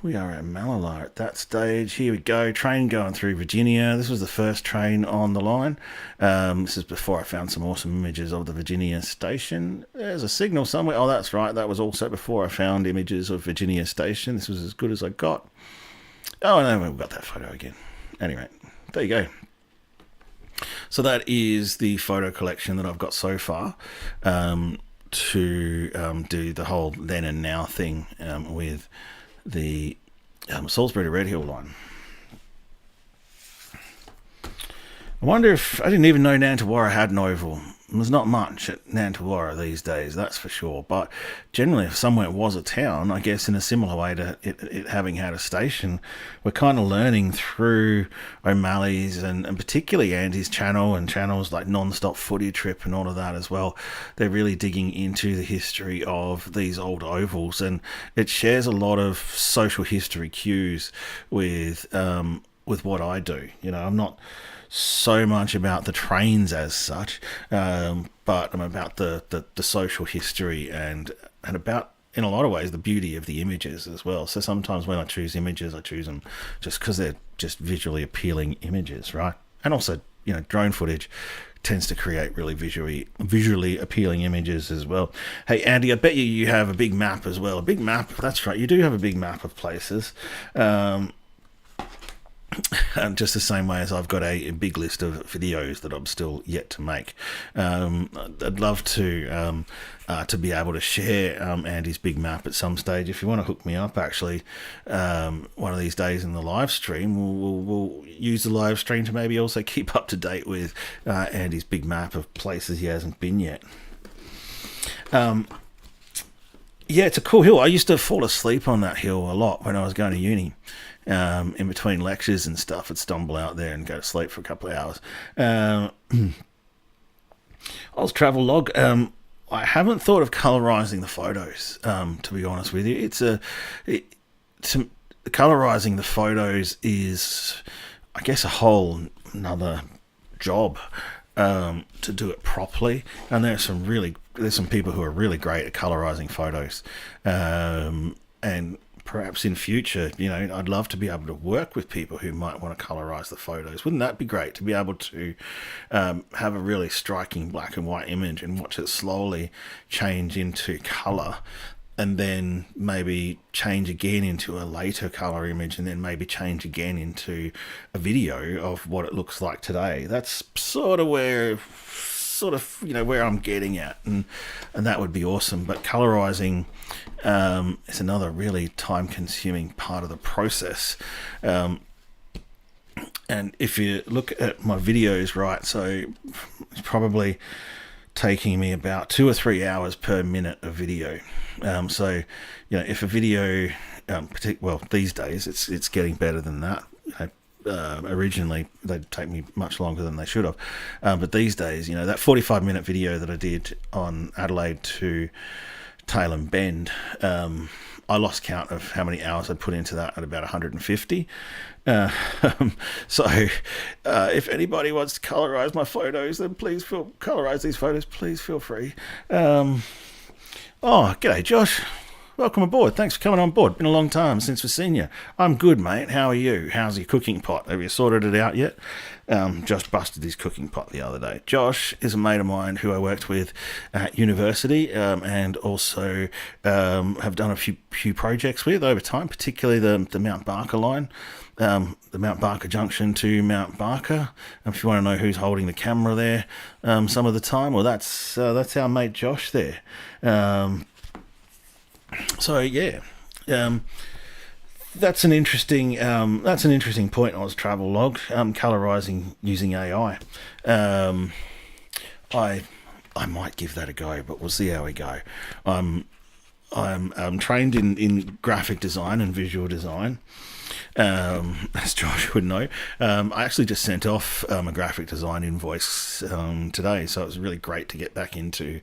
We are at Malala at that stage. Here we go. Train going through Virginia. This was the first train on the line. This is before I found some awesome images of the Virginia station. There's a signal somewhere. Oh, that's right. That was also before I found images of Virginia station. This was as good as I got. Oh, no, we've got that photo again. Anyway, there you go. So that is the photo collection that I've got so far to do the whole then and now thing with the Salisbury to Red Hill line. I wonder if I didn't even know Nantawara had an oval. There's not much at Nantawara these days, that's for sure. But generally, if somewhere was a town, I guess in a similar way to it having had a station, we're kind of learning through O'Malley's and particularly Andy's channel and channels like Non-Stop Footy Trip and all of that as well. They're really digging into the history of these old ovals, and it shares a lot of social history cues with what I do. You know, I'm not so much about the trains as such, but I'm about the social history and about, in a lot of ways, the beauty of the images as well. So sometimes when I choose images, I choose them just because they're just visually appealing images, right? And also, you know, drone footage tends to create really visually appealing images as well. Hey, Andy, I bet you have a big map as well. A big map, that's right, you do have a big map of places. Just the same way as I've got a big list of videos that I'm still yet to make. I'd love to be able to share Andy's big map at some stage. If you want to hook me up, actually, one of these days in the live stream, we'll use the live stream to maybe also keep up to date with Andy's big map of places he hasn't been yet. Yeah, it's a cool hill. I used to fall asleep on that hill a lot when I was going to uni. In between lectures and stuff, I'd stumble out there and go to sleep for a couple of hours. Oz travel log. I haven't thought of colorizing the photos, to be honest with you. Colorizing the photos is, I guess, a whole another job to do it properly. And there's some people who are really great at colorizing photos, and perhaps in future, you know, I'd love to be able to work with people who might want to colorize the photos. Wouldn't that be great to be able to have a really striking black and white image and watch it slowly change into color, and then maybe change again into a later color image, and then maybe change again into a video of what it looks like today. That's sort of where I'm getting at, and that would be awesome. But colorizing is another really time-consuming part of the process. And if you look at my videos, right, so it's probably taking me about 2 or 3 hours per minute of video. So, you know, if a video, these days it's getting better than that. You know, originally they'd take me much longer than they should have, but these days, you know, that 45-minute video that I did on Adelaide to Tailem Bend, I lost count of how many hours I'd put into that at about 150. So if anybody wants to colorize my photos, then colorize these photos, please feel free. Oh, g'day, Josh. Welcome aboard. Thanks for coming on board. Been a long time since we've seen you. I'm good, mate. How are you? How's your cooking pot? Have you sorted it out yet? Josh busted his cooking pot the other day. Josh is a mate of mine who I worked with at university, and also have done a few projects with over time, particularly the Mount Barker line, the Mount Barker Junction to Mount Barker. If you want to know who's holding the camera there some of the time, well, that's our mate Josh there. So yeah, that's an interesting point on his travel log. Colorizing using AI. I might give that a go, but we'll see how we go. I'm trained in graphic design and visual design. As Josh would know, I actually just sent off a graphic design invoice today, so it was really great to get back into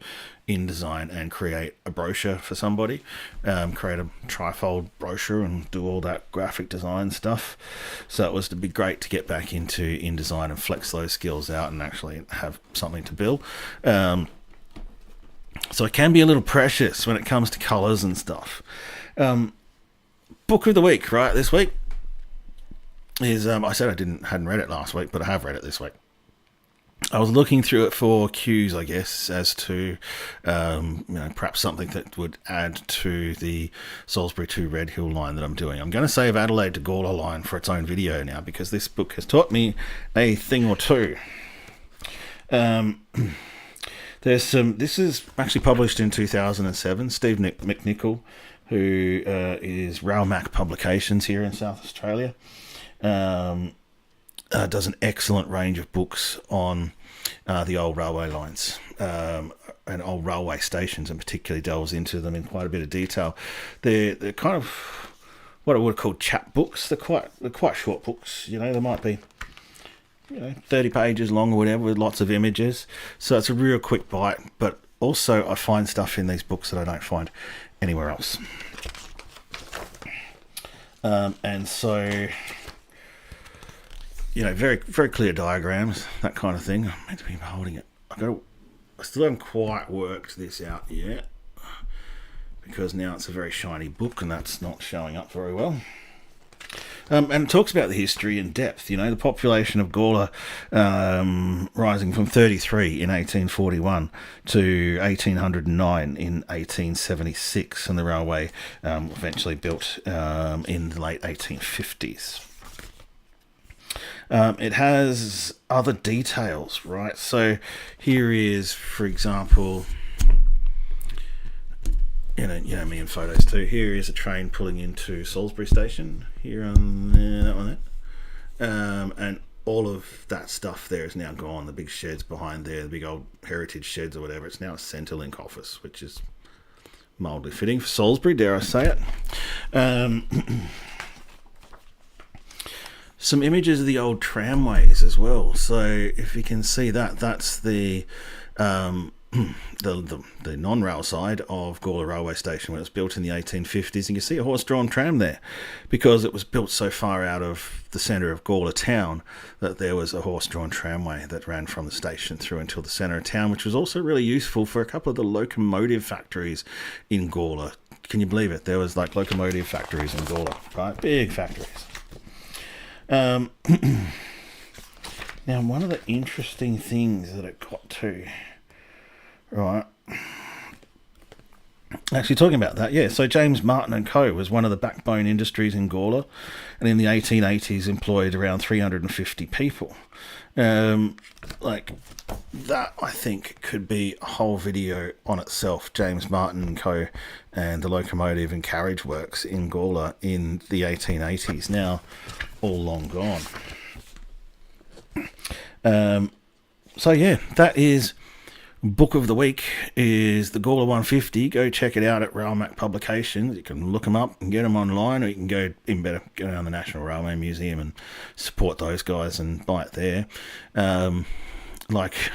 InDesign and create a brochure for somebody, create a trifold brochure and do all that graphic design stuff. So it was to be great to get back into InDesign and flex those skills out and actually have something to build. So it can be a little precious when it comes to colors and stuff. Book of the week, right, this week is, I said I hadn't read it last week, but I have read it this week. I was looking through it for cues, I guess, as to perhaps something that would add to the Salisbury to Red Hill line that I'm doing. I'm going to save Adelaide to Gawler line for its own video now, because this book has taught me a thing or two. This is actually published in 2007. Steve McNichol, who is Raumac Publications here in South Australia, does an excellent range of books on the old railway lines and old railway stations, and particularly delves into them in quite a bit of detail. They're kind of what I would call chap books. They're quite short books. They might be 30 pages long or whatever, with lots of images. So it's a real quick bite. But also, I find stuff in these books that I don't find anywhere else. And so, very, very clear diagrams, that kind of thing. I'm meant to be holding it. I still haven't quite worked this out yet, because now it's a very shiny book and that's not showing up very well. And it talks about the history in depth. The population of Gawler rising from 33 in 1841 to 1809 in 1876, and the railway eventually built in the late 1850s. It has other details, right? So here is, for example, me in photos too. Here is a train pulling into Salisbury Station. Here on there, that one there. And all of that stuff there is now gone. The big sheds behind there, the big old heritage sheds or whatever. It's now a Centrelink office, which is mildly fitting for Salisbury, dare I say it. Some images of the old tramways as well. So if you can see that, that's the non-rail side of Gawler Railway Station, when it was built in the 1850s. And you see a horse-drawn tram there, because it was built so far out of the centre of Gawler town that there was a horse-drawn tramway that ran from the station through until the centre of town, which was also really useful for a couple of the locomotive factories in Gawler. Can you believe it? There was locomotive factories in Gawler, right? Big factories. Now, one of the interesting things that it got to, right, actually talking about that, yeah, so James Martin and Co. was one of the backbone industries in Gawler, and in the 1880s employed around 350 people. That, I think, could be a whole video on itself. James Martin and Co. and the locomotive and carriage works in Gawler in the 1880s, now all long gone. So yeah, that is book of the week, is the Gawler 150. Go check it out at Raumac Publications. You can look them up and get them online, or you can go down the National Railway Museum and support those guys and buy it there. Like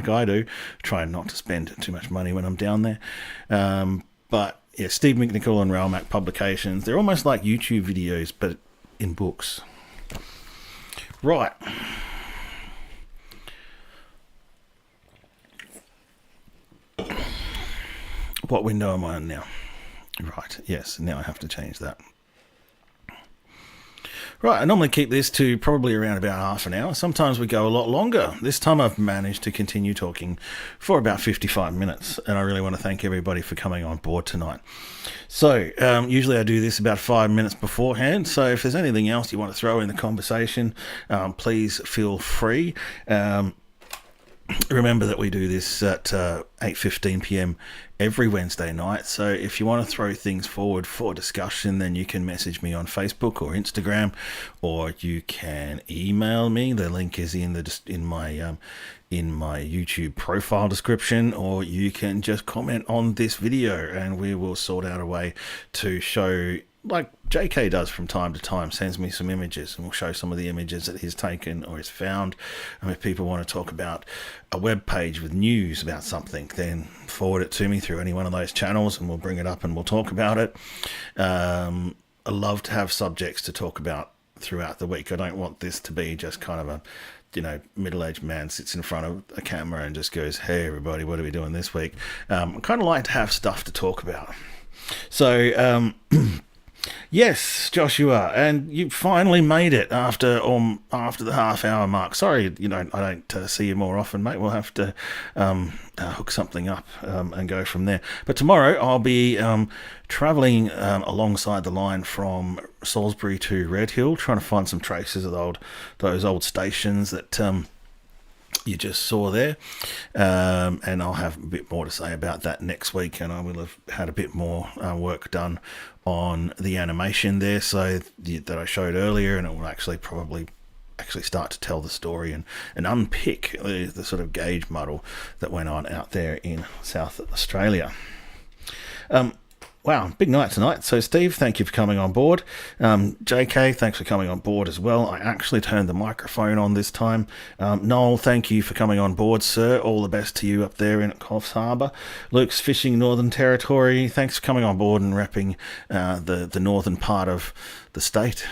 I do, try not to spend too much money when I'm down there. But yeah, Steve McNichol and Railmac Publications. They're almost like YouTube videos, but in books. Right. What window am I on now? Right, yes, now I have to change that. Right, I normally keep this to probably around about half an hour. Sometimes we go a lot longer. This time I've managed to continue talking for about 55 minutes, and I really want to thank everybody for coming on board tonight. So, usually I do this about 5 minutes beforehand, so if there's anything else you want to throw in the conversation, please feel free. Remember that we do this at 8:15 p.m. every Wednesday night, so if you want to throw things forward for discussion, then you can message me on Facebook or Instagram, or you can email me. The link is in my YouTube profile description, or you can just comment on this video and we will sort out a way to show, like JK does from time to time, sends me some images and we'll show some of the images that he's taken or has found. And if people want to talk about a web page with news about something, then forward it to me through any one of those channels and we'll bring it up and we'll talk about it. I love to have subjects to talk about throughout the week. I don't want this to be just kind of a, middle-aged man sits in front of a camera and just goes, hey everybody, what are we doing this week? I kind of like to have stuff to talk about. So, yes, Joshua, and you finally made it after the half-hour mark. Sorry, I don't see you more often, mate. We'll have to hook something up and go from there. But tomorrow I'll be travelling alongside the line from Salisbury to Redhill, trying to find some traces of those old stations that you just saw there, and I'll have a bit more to say about that next week, and I will have had a bit more work done on the animation there, so that I showed earlier, and it will probably start to tell the story and unpick the sort of gauge muddle that went on out there in South Australia. Wow, big night tonight. So, Steve, thank you for coming on board. JK, thanks for coming on board as well. I actually turned the microphone on this time. Noel, thank you for coming on board, sir. All the best to you up there in Coffs Harbour. Luke's Fishing Northern Territory, thanks for coming on board and repping the northern part of the state.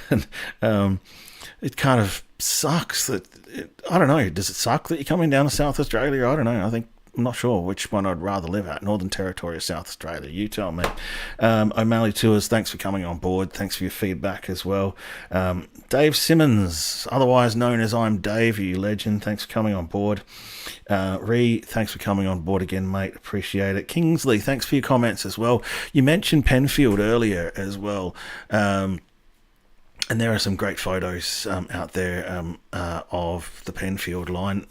And it kind of sucks that... I don't know, does it suck that you're coming down to South Australia? I don't know, I'm not sure which one I'd rather live at, Northern Territory or South Australia. You tell me. O'Malley Tours, thanks for coming on board. Thanks for your feedback as well. Dave Simmons, otherwise known as I'm Dave, you legend. Thanks for coming on board. Ree, thanks for coming on board again, mate. Appreciate it. Kingsley, thanks for your comments as well. You mentioned Penfield earlier as well. And there are some great photos out there of the Penfield line.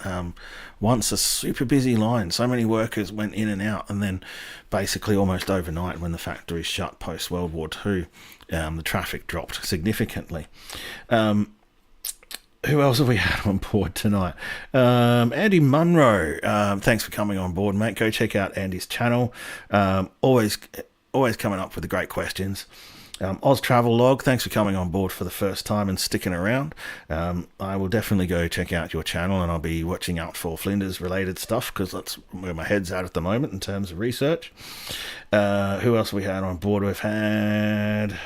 Once a super busy line. So many workers went in and out. And then basically almost overnight when the factory shut post-World War II, the traffic dropped significantly. Who else have we had on board tonight? Andy Munro. Thanks for coming on board, mate. Go check out Andy's channel. Always coming up with the great questions. Oz Travel Log, thanks for coming on board for the first time and sticking around. I will definitely go check out your channel, and I'll be watching out for Flinders related stuff because that's where my head's at the moment in terms of research. Who else have we had on board? We've had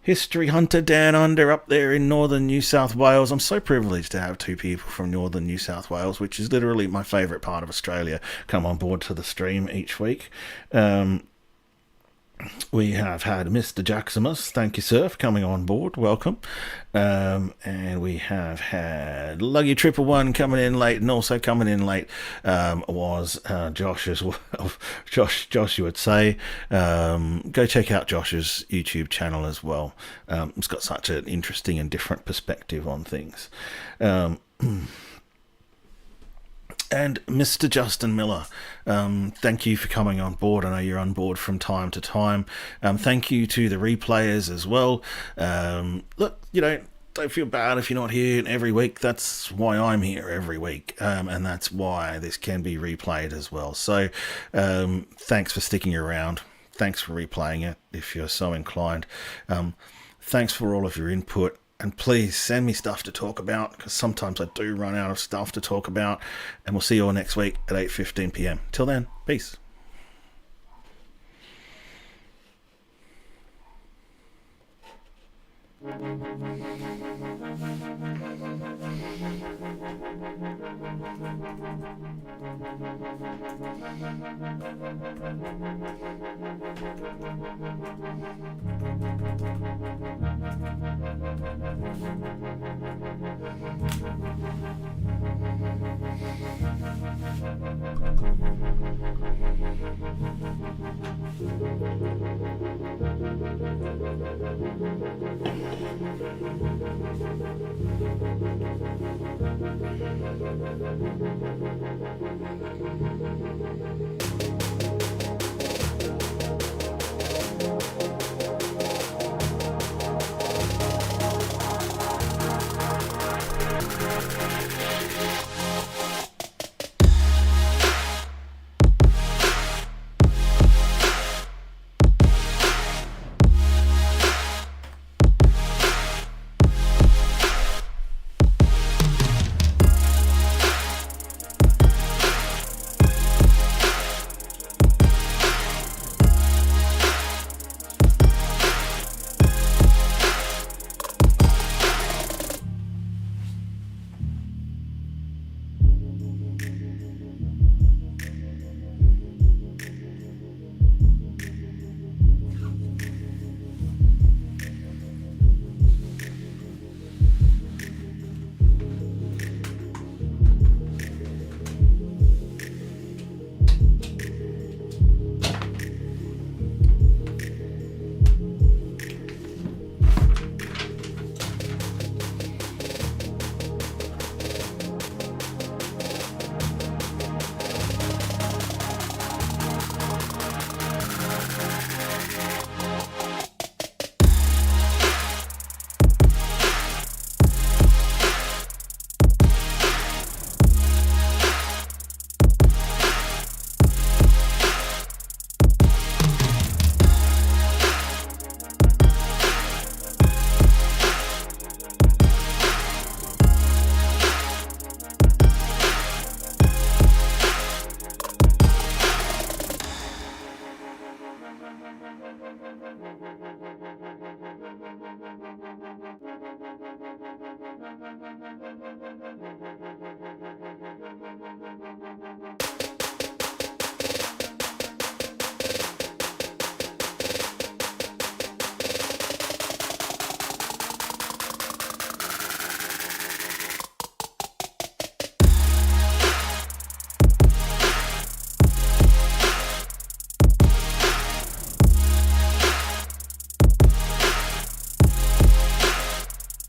History Hunter Dan Under up there in northern New South Wales. I'm so privileged to have two people from northern New South Wales, which is literally my favourite part of Australia, come on board to the stream each week. We have had Mr. Jaximus, thank you, sir, for coming on board. Welcome. And we have had Luggy 111 coming in late, and also coming in late was Josh as well. Josh, you would say. Go check out Josh's YouTube channel as well. It's got such an interesting and different perspective on things. And Mr. Justin Miller, thank you for coming on board. I know you're on board from time to time. Thank you to the replayers as well. Look, don't feel bad if you're not here every week. That's why I'm here every week, and that's why this can be replayed as well. So thanks for sticking around. Thanks for replaying it if you're so inclined. Thanks for all of your input. And please send me stuff to talk about, because sometimes I do run out of stuff to talk about. And we'll see you all next week at 8:15 p.m. Till then, peace.